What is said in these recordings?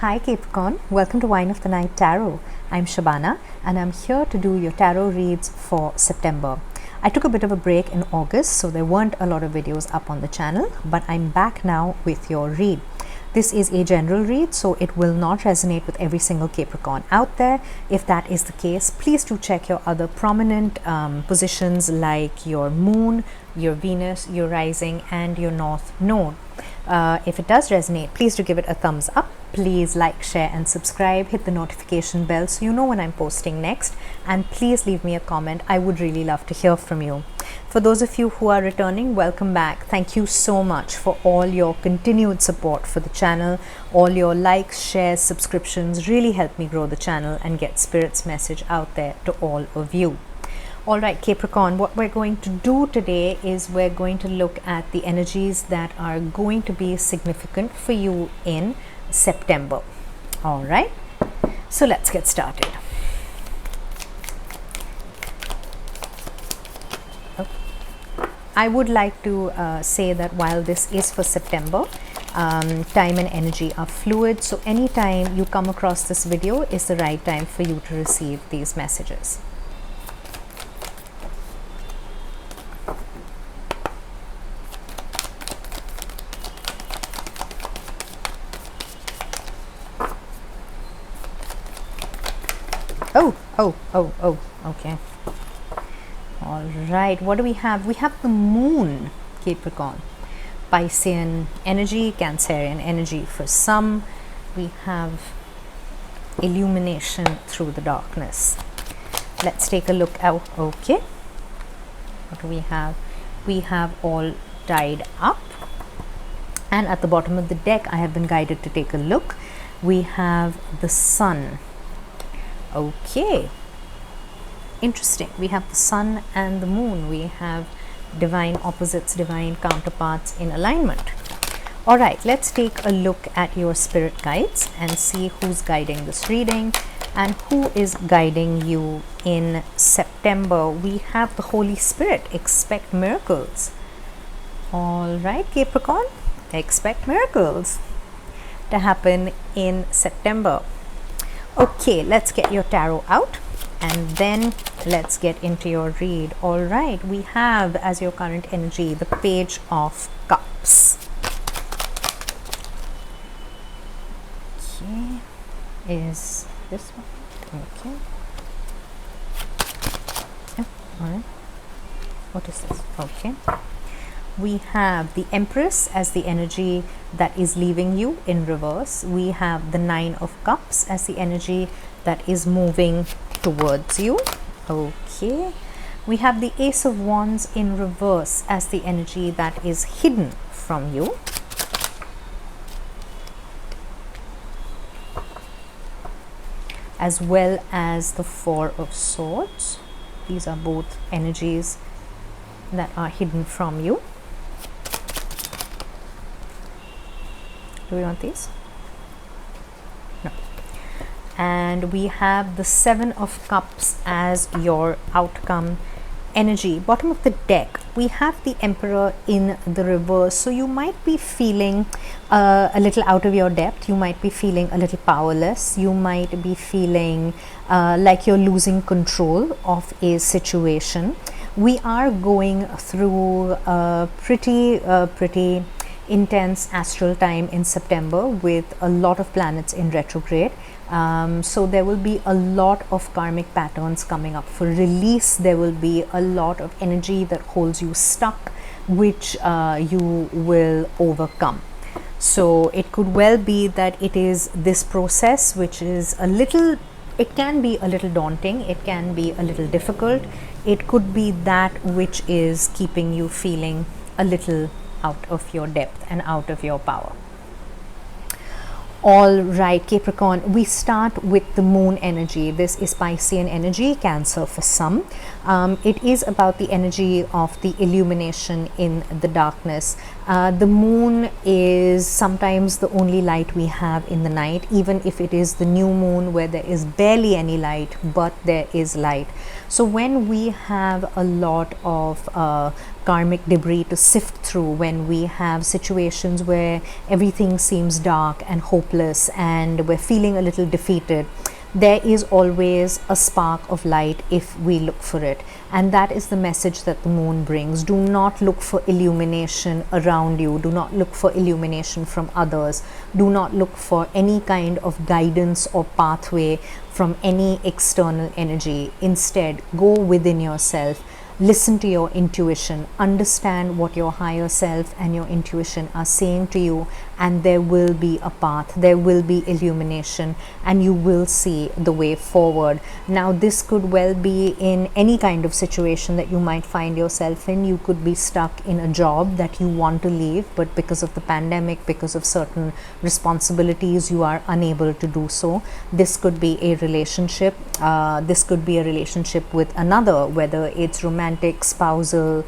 Hi Capricorn, welcome to Wine of the Night Tarot. I'm Shabana and I'm here to do your tarot reads for September. I took a bit of a break in August, so there weren't a lot of videos up on the channel, but I'm back now with your read. This is a general read, so it will not resonate with every single Capricorn out there. If that is the case, please do check your other prominent positions like your moon, your Venus, your rising and your north node. If it does resonate, please do give it a thumbs up. Please like, share and subscribe. Hit the notification bell so you know when I'm posting next, and please leave me a comment. I would really love to hear from you. For those of you who are returning, welcome back. Thank you so much for all your continued support for the channel. All your likes, shares, subscriptions really help me grow the channel and get Spirit's message out there to all of you. All right, Capricorn, what we're going to do today is we're going to look at the energies that are going to be significant for you in September. All right, so let's get started. I would like to say that while this is for September, time and energy are fluid, so anytime you come across this video is the right time for you to receive these messages. Oh, okay. All right, what do we have? We have the moon, Capricorn. Piscean energy, Cancerian energy for some. We have illumination through the darkness. Let's take a look out. Okay, what do we have? We have all tied up, and at the bottom of the deck I have been guided to take a look. We have the sun. Okay, interesting. We have the sun and the moon. We have divine opposites, divine counterparts in alignment. All right, let's take a look at your spirit guides and see who's guiding this reading and who is guiding you in September. We have the Holy Spirit. Expect miracles. All right, Capricorn, expect miracles to happen in September. Okay, let's get your tarot out and then let's get into your read. All right, we have as your current energy the Page of Cups. Okay, is this one? Okay. Yeah, all right. What is this? Okay. We have the Empress as the energy that is leaving you in reverse. We have the Nine of Cups as the energy that is moving towards you. Okay. We have the Ace of Wands in reverse as the energy that is hidden from you. As well as the Four of Swords. These are both energies that are hidden from you. Do we want these? No. And we have the Seven of Cups as your outcome energy. Bottom of the deck, we have the Emperor in the reverse. So you might be feeling a little out of your depth. You might be feeling a little powerless. You might be feeling like you're losing control of a situation. We are going through a pretty intense astral time in September with a lot of planets in retrograde. So there will be a lot of karmic patterns coming up for release. There will be a lot of energy that holds you stuck, which you will overcome. So it could well be that it is this process which is it can be a little daunting, it can be a little difficult. It could be that which is keeping you feeling a little out of your depth and out of your power. All right, Capricorn, we start with the moon energy. This is Piscean energy, Cancer for some. It is about the energy of the illumination in the darkness. The moon is sometimes the only light we have in the night, even if it is the new moon where there is barely any light, but there is light. So when we have a lot of karmic debris to sift through, when we have situations where everything seems dark and hopeless and we're feeling a little defeated, there is always a spark of light if we look for it. And that is the message that the moon brings. Do not look for illumination around you. Do not look for illumination from others. Do not look for any kind of guidance or pathway from any external energy. Instead, go within yourself. Listen to your intuition, understand what your higher self and your intuition are saying to you, and there will be a path, there will be illumination, and you will see the way forward. Now, this could well be in any kind of situation that you might find yourself in. You could be stuck in a job that you want to leave, but because of the pandemic, because of certain responsibilities, you are unable to do so. This could be a relationship. This could be a relationship with another, whether it's romantic, spousal,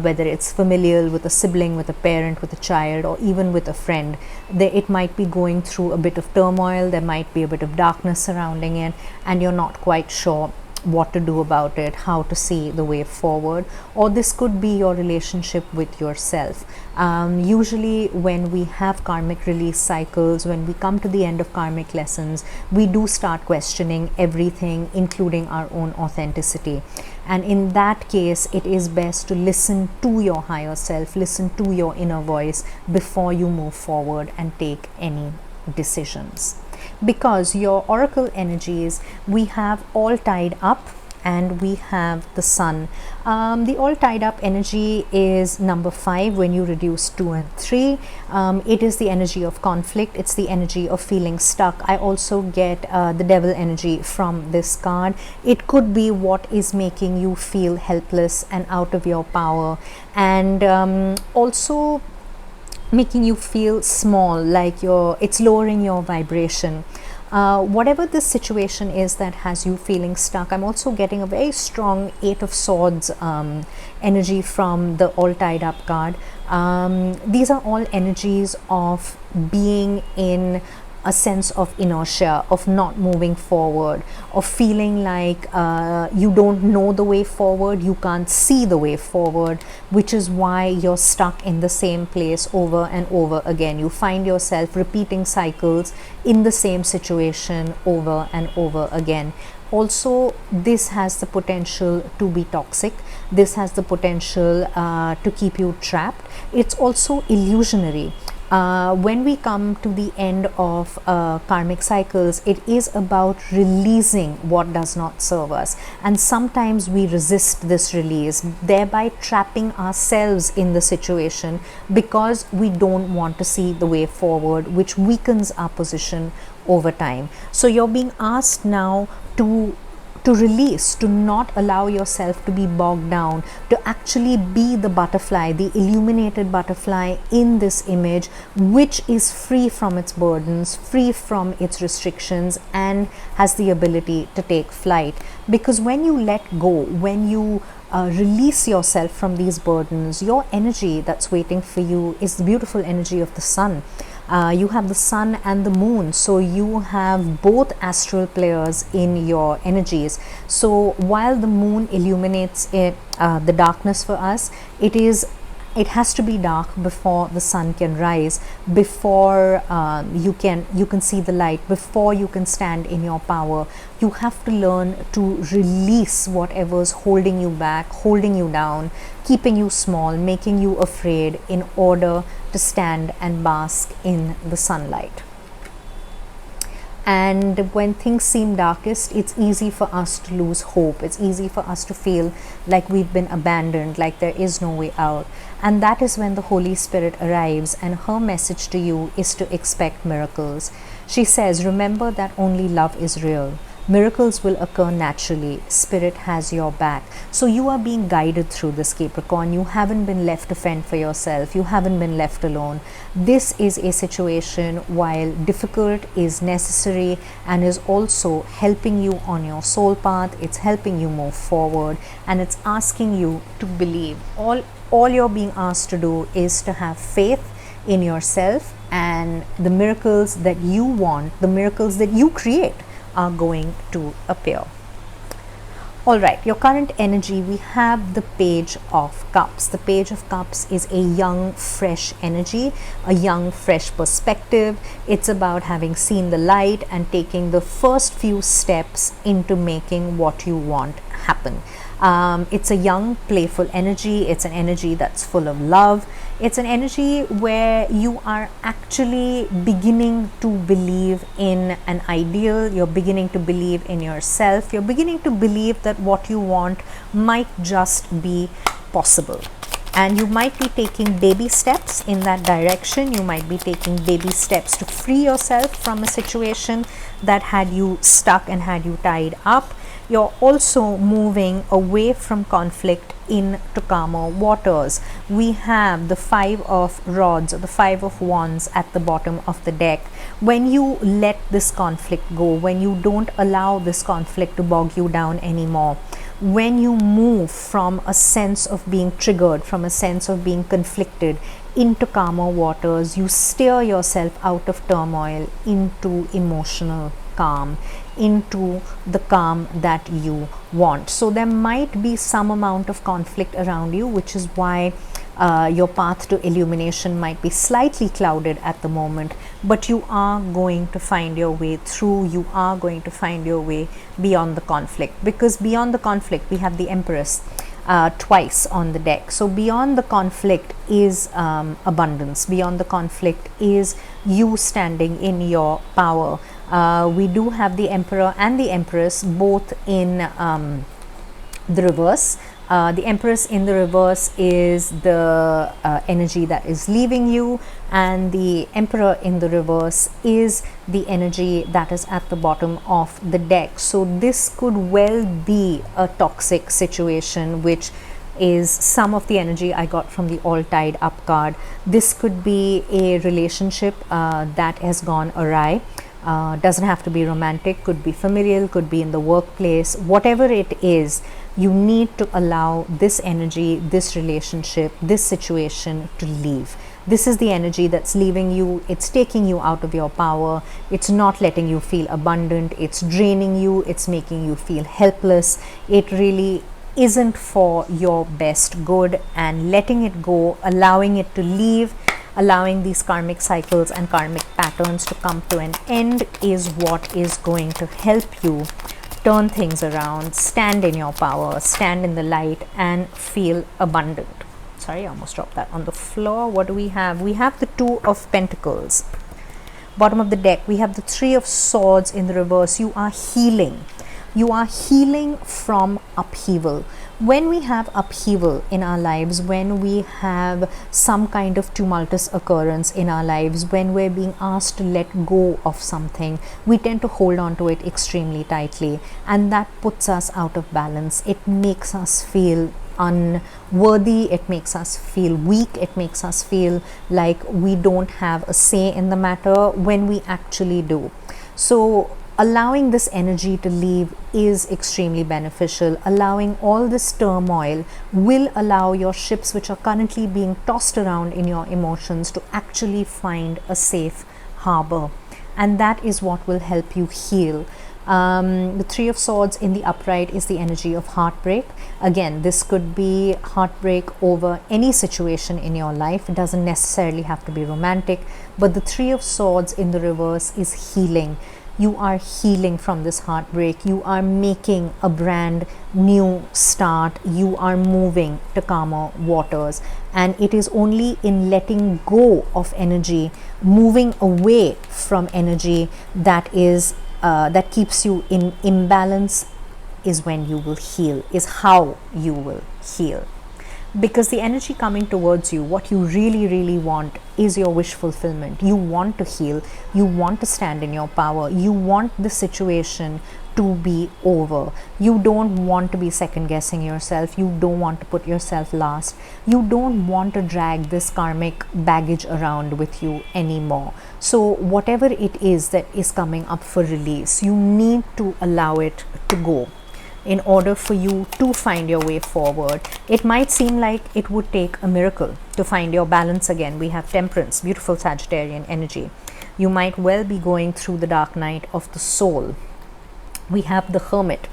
whether it's familial, with a sibling, with a parent, with a child, or even with a friend. It might be going through a bit of turmoil, there might be a bit of darkness surrounding it, and you're not quite sure what to do about it, how to see the way forward. Or this could be your relationship with yourself. Usually when we have karmic release cycles, when we come to the end of karmic lessons, we do start questioning everything, including our own authenticity. And in that case, it is best to listen to your higher self, listen to your inner voice before you move forward and take any decisions. Because your oracle energies, we have all tied up and we have the sun. The all tied up energy is number 5 when you reduce 2 and 3. It is the energy of conflict. It's the energy of feeling stuck. I also get the devil energy from this card. It could be what is making you feel helpless and out of your power, and also making you feel small, like it's lowering your vibration. Whatever this situation is that has you feeling stuck, I'm also getting a very strong 8 of Swords energy from the all tied up card. These are all energies of being in a sense of inertia, of not moving forward, of feeling like you don't know the way forward, you can't see the way forward, which is why you're stuck in the same place over and over again. You find yourself repeating cycles in the same situation over and over again. Also, this has the potential to be toxic. This has the potential to keep you trapped. It's also illusionary. When we come to the end of karmic cycles, it is about releasing what does not serve us, and sometimes we resist this release, thereby trapping ourselves in the situation because we don't want to see the way forward, which weakens our position over time. So you're being asked now to release, to not allow yourself to be bogged down, to actually be the butterfly, the illuminated butterfly in this image, which is free from its burdens, free from its restrictions, and has the ability to take flight. Because when you let go, when you release yourself from these burdens, your energy that's waiting for you is the beautiful energy of the sun. You have the sun and the moon, so you have both astral players in your energies. So while the moon illuminates the darkness for us, it has to be dark before the sun can rise, before you can see the light, before you can stand in your power. You have to learn to release whatever's holding you back, holding you down, keeping you small, making you afraid, in order to stand and bask in the sunlight. And when things seem darkest, it's easy for us to lose hope. It's easy for us to feel like we've been abandoned, like there is no way out. And that is when the Holy Spirit arrives, and her message to you is to expect miracles. She says, remember that only love is real. Miracles will occur naturally. Spirit has your back. So you are being guided through this, Capricorn. You haven't been left to fend for yourself. You haven't been left alone. This is a situation, while difficult, is necessary and is also helping you on your soul path. It's helping you move forward, and it's asking you to believe. All you're being asked to do is to have faith in yourself, and the miracles that you want, the miracles that you create, are going to appear. All right, your current energy, we have the Page of Cups. The Page of Cups is a young, fresh energy, a young, fresh perspective. It's about having seen the light and taking the first few steps into making what you want happen. It's a young, playful energy. It's an energy that's full of love. It's an energy where you are actually beginning to believe in an ideal. You're beginning to believe in yourself. You're beginning to believe that what you want might just be possible. And you might be taking baby steps in that direction. You might be taking baby steps to free yourself from a situation that had you stuck and had you tied up. You're also moving away from conflict into calmer waters. We have the Five of Rods, or the Five of Wands, at the bottom of the deck. When you let this conflict go, when you don't allow this conflict to bog you down anymore, when you move from a sense of being triggered, from a sense of being conflicted, into calmer waters, you steer yourself out of turmoil into emotional calm, into the calm that you want. So there might be some amount of conflict around you, which is why your path to illumination might be slightly clouded at the moment, but you are going to find your way through. You are going to find your way beyond the conflict, because beyond the conflict we have the Empress twice on the deck. So beyond the conflict is abundance. Beyond the conflict is you standing in your power. We do have the Emperor and the Empress both in the reverse. The Empress in the reverse is the energy that is leaving you, and the Emperor in the reverse is the energy that is at the bottom of the deck. So this could well be a toxic situation, which is some of the energy I got from the All Tied Up card. This could be a relationship that has gone awry. Doesn't have to be romantic, could be familial, could be in the workplace. Whatever it is, you need to allow this energy, this relationship, this situation to leave. This is the energy that's leaving you. It's taking you out of your power. It's not letting you feel abundant. It's draining you. It's making you feel helpless. It really isn't for your best good, and letting it go, allowing it to leave, allowing these karmic cycles and karmic patterns to come to an end is what is going to help you turn things around, stand in your power, stand in the light, and feel abundant. Sorry, I almost dropped that on the floor. What do we have? We have the Two of Pentacles. Bottom of the deck, we have the Three of Swords in the reverse. You are healing. You are healing from upheaval. When we have upheaval in our lives, when we have some kind of tumultuous occurrence in our lives, when we're being asked to let go of something, we tend to hold on to it extremely tightly, and that puts us out of balance. It makes us feel unworthy, it makes us feel weak, it makes us feel like we don't have a say in the matter when we actually do. So allowing this energy to leave is extremely beneficial. Allowing all this turmoil will allow your ships, which are currently being tossed around in your emotions, to actually find a safe harbor, and that is what will help you heal. The Three of Swords in the upright is the energy of heartbreak. Again, this could be heartbreak over any situation in your life. It doesn't necessarily have to be romantic, but the Three of Swords in the reverse is healing. You are healing from this heartbreak. You are making a brand new start. You are moving to calmer waters. And it is only in letting go of energy, moving away from energy that keeps you in imbalance, is when you will heal, is how you will heal. because the energy coming towards you, what you really, really want is your wish fulfillment. You want to heal, you want to stand in your power, you want the situation to be over. You don't want to be second guessing yourself, you don't want to put yourself last, you don't want to drag this karmic baggage around with you anymore. So whatever it is that is coming up for release, you need to allow it to go in order for you to find your way forward. It might seem like it would take a miracle to find your balance again. We have Temperance, beautiful Sagittarian energy. You might well be going through the dark night of the soul. We have the Hermit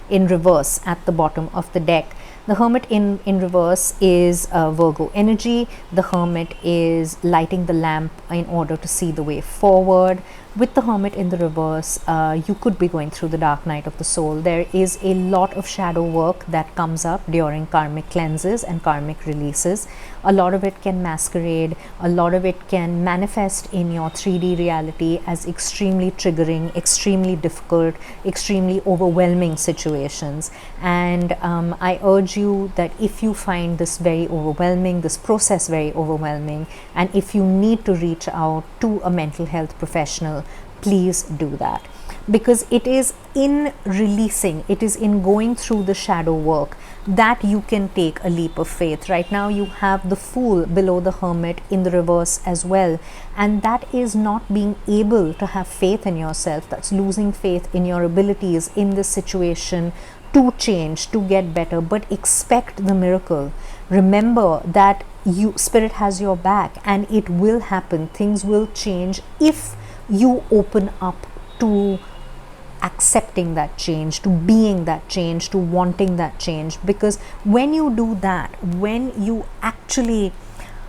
in reverse at the bottom of the deck. The Hermit in reverse is Virgo energy. The Hermit is lighting the lamp in order to see the way forward. With the Hermit in the reverse, you could be going through the dark night of the soul. There is a lot of shadow work that comes up during karmic cleanses and karmic releases. A lot of it can masquerade, a lot of it can manifest in your 3D reality as extremely triggering, extremely difficult, extremely overwhelming situations. And I urge you that if you find this very overwhelming, this process very overwhelming, and if you need to reach out to a mental health professional, please do that, because it is in releasing, it is in going through the shadow work that you can take a leap of faith. Right now you have the Fool below the Hermit in the reverse as well, and that is not being able to have faith in yourself. That's losing faith in your abilities in this situation to change, to get better. But expect the miracle. Remember that Spirit has your back, and it will happen. Things will change if you open up to accepting that change, to being that change, to wanting that change. Because when you do that, when you actually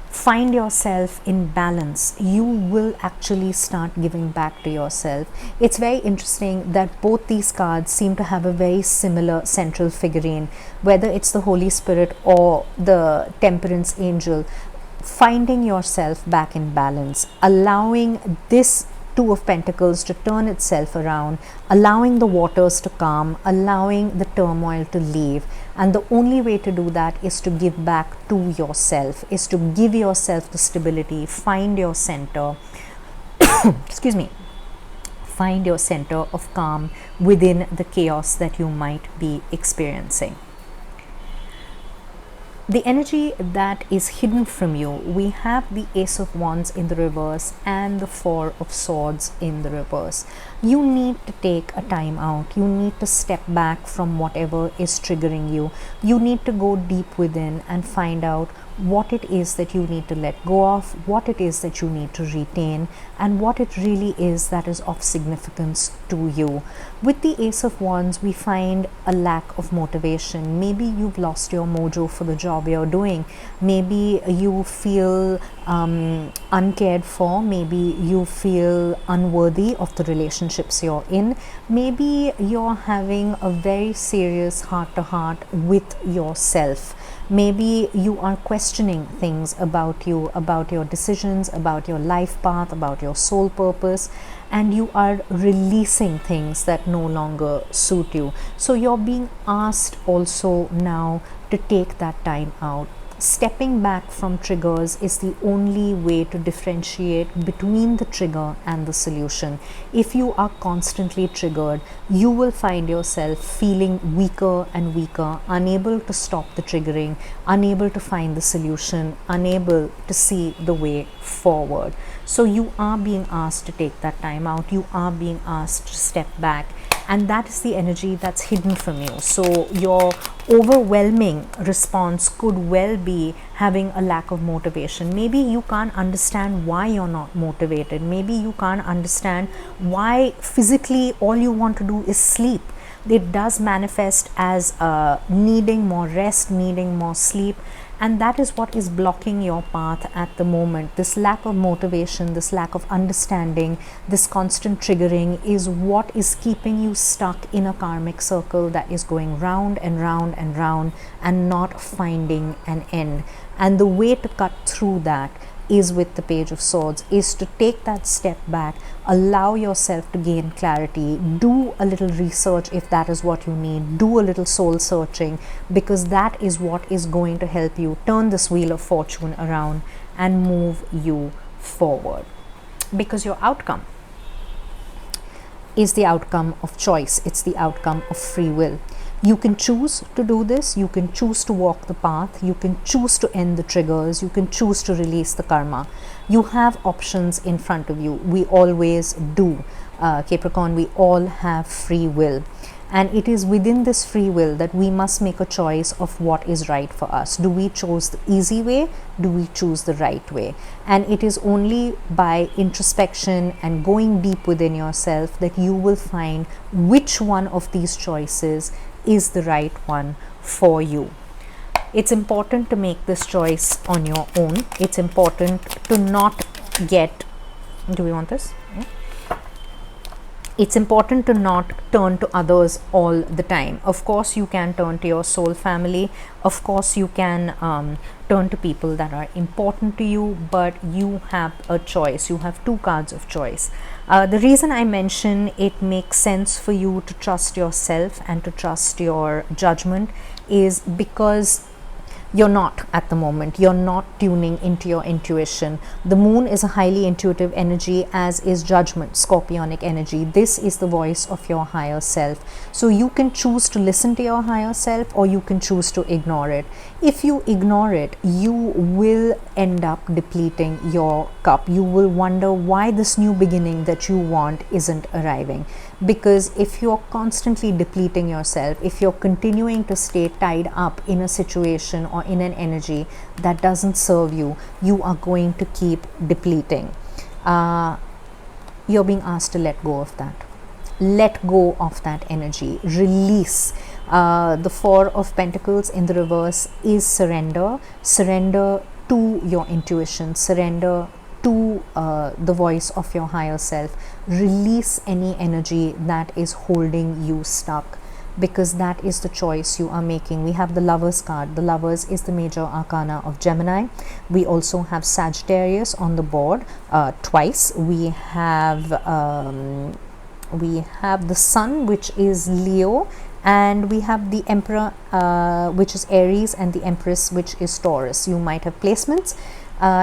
find yourself in balance, you will actually start giving back to yourself. It's very interesting that both these cards seem to have a very similar central figurine, whether it's the Holy Spirit or the Temperance angel. Finding yourself back in balance, allowing this Two of Pentacles to turn itself around, allowing the waters to calm, allowing the turmoil to leave. And the only way to do that is to give back to yourself, is to give yourself the stability, find your center, excuse me, find your center of calm within the chaos that you might be experiencing. The energy that is hidden from you, we have the Ace of Wands in the reverse and the Four of Swords in the reverse. You need to take a time out. You need to step back from whatever is triggering you. You need to go deep within and find out what it is that you need to let go of, what it is that you need to retain, and what it really is that is of significance to you. With the Ace of Wands, we find a lack of motivation. Maybe you've lost your mojo for the job you're doing. Maybe you feel uncared for. Maybe you feel unworthy of the relationships you're in. Maybe you're having a very serious heart-to-heart with yourself. Maybe you are questioning things about you, about your decisions, about your life path, about your soul purpose, and you are releasing things that no longer suit you. So you're being asked also now to take that time out. Stepping back from triggers is the only way to differentiate between the trigger and the solution. If you are constantly triggered, you will find yourself feeling weaker and weaker, unable to stop the triggering, unable to find the solution, unable to see the way forward. So you are being asked to take that time out. You are being asked to step back. And that is the energy that's hidden from you. So your overwhelming response could well be having a lack of motivation. Maybe you can't understand why you're not motivated. Maybe you can't understand why physically all you want to do is sleep. It does manifest as needing more rest, needing more sleep. And that is what is blocking your path at the moment. This lack of motivation, this lack of understanding, this constant triggering is what is keeping you stuck in a karmic circle that is going round and round and round and not finding an end. And the way to cut through that is with the Page of Swords, is to take that step back, allow yourself to gain clarity, do a little research if that is what you need, do a little soul searching, because that is what is going to help you turn this wheel of fortune around and move you forward. Because your outcome is the outcome of choice, it's the outcome of free will. You can choose to do this, you can choose to walk the path, you can choose to end the triggers, you can choose to release the karma. You have options in front of you. We always do. Capricorn, we all have free will. And it is within this free will that we must make a choice of what is right for us. Do we choose the easy way? Do we choose the right way? And it is only by introspection and going deep within yourself that you will find which one of these choices is the right one for you. It's important to make this choice on your own. It's important to not get, do we want this? Yeah. It's important to not turn to others all the time. Of course, you can turn to your soul family. Of course, you can turn to people that are important to you, but you have a choice. You have two cards of choice. The reason I mention it makes sense for you to trust yourself and to trust your judgment is because you're not at the moment. You're not tuning into your intuition. The moon is a highly intuitive energy, as is judgment, scorpionic energy. This is the voice of your higher self. So you can choose to listen to your higher self, or you can choose to ignore it. If you ignore it, you will end up depleting your cup. You will wonder why this new beginning that you want isn't arriving. Because if you're constantly depleting yourself, if you're continuing to stay tied up in a situation or in an energy that doesn't serve you, you are going to keep depleting. You're being asked to let go of that. Let go of that energy. Release. The Four of Pentacles in the reverse is surrender. Surrender to your intuition. Surrender to the voice of your higher self. Release any energy that is holding you stuck, because that is the choice you are making. We have the Lovers card. The Lovers is the major arcana of Gemini. We also have Sagittarius on the board twice. We have the Sun, which is Leo, and we have the Emperor, which is Aries, and the Empress, which is Taurus. You might have placements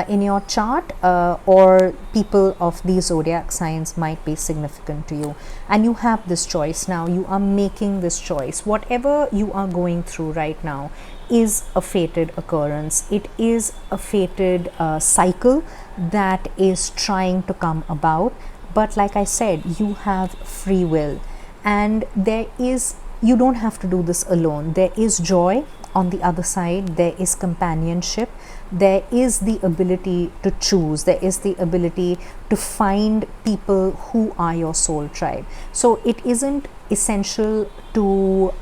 in your chart, or people of these zodiac signs might be significant to you, and you have this choice now. You are making this choice. Whatever you are going through right now is a fated occurrence. It is a fated cycle that is trying to come about. But like I said, you have free will, and you don't have to do this alone. There is joy on the other side. There is companionship. There is the ability to choose. There is the ability to find people who are your soul tribe. So it isn't essential to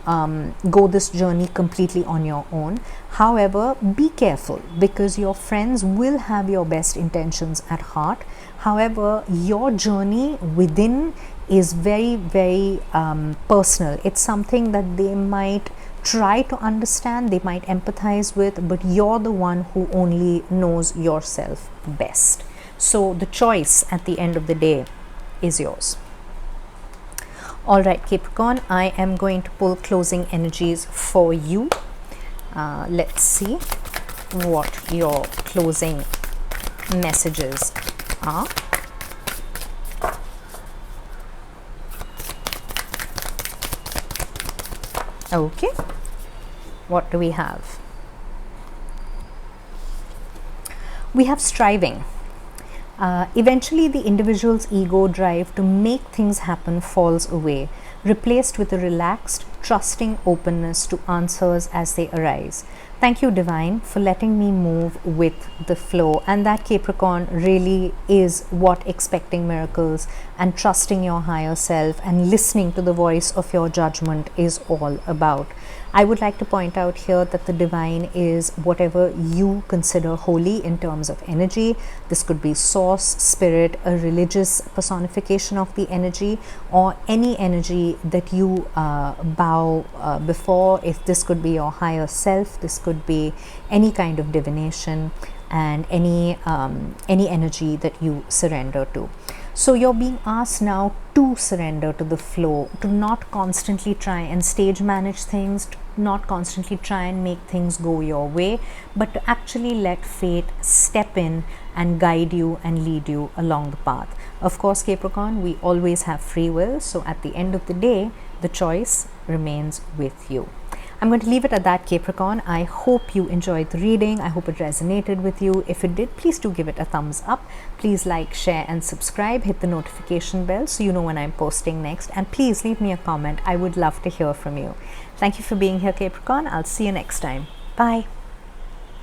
go this journey completely on your own. However, be careful, because your friends will have your best intentions at heart. However, your journey within is very, very personal. It's something that they might try to understand, they might empathize with, but you're the one who only knows yourself best. So the choice at the end of the day is yours. All right, Capricorn, I am going to pull closing energies for you. Let's see what your closing messages are. Okay, what do we have? We have striving. Eventually, the individual's ego drive to make things happen falls away, replaced with a relaxed, trusting openness to answers as they arise. Thank you, Divine, for letting me move with the flow. And that, Capricorn, really is what expecting miracles and trusting your higher self and listening to the voice of your judgment is all about. I would like to point out here that the divine is whatever you consider holy in terms of energy. This could be source, spirit, a religious personification of the energy, or any energy that you bow before. If this could be your higher self, this could be any kind of divination. and any energy that you surrender to. So you're being asked now to surrender to the flow, to not constantly try and stage manage things, to not constantly try and make things go your way, but to actually let fate step in and guide you and lead you along the path. Of course, Capricorn, we always have free will, so at the end of the day, the choice remains with you. I'm going to leave it at that, Capricorn. I hope you enjoyed the reading. I hope it resonated with you. If it did, please do give it a thumbs up. Please like, share, and subscribe. Hit the notification bell so you know when I'm posting next. And please leave me a comment. I would love to hear from you. Thank you for being here, Capricorn. I'll see you next time. Bye.